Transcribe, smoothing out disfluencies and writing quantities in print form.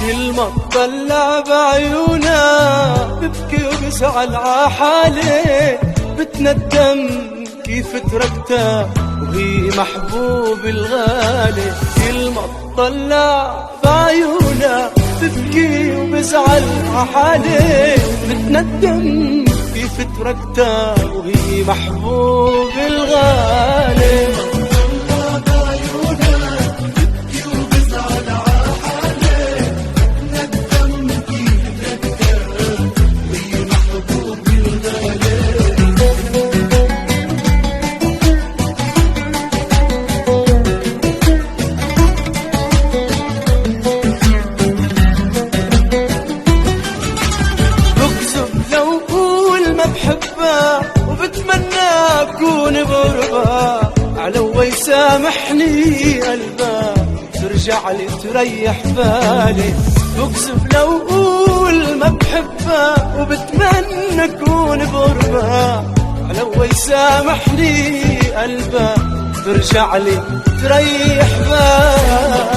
كل ما اطلع بعيونه ببكي وبزعل عحالي، بتندم كيف تركتها وهي محبوب الغالي. كل ما اطلع بعيونه ببكي وبزعل عحالي، بتندم كيف تركتها وهي محبوب الغالي. بحبها وبتمنى أكون بقربها، علو يسامحني قلبها ترجع لي تريح بالي. بكذب لو أقول ما بحبها وبتمنى أكون بقربها، علو يسامحني قلبها ترجع لي تريح بالي.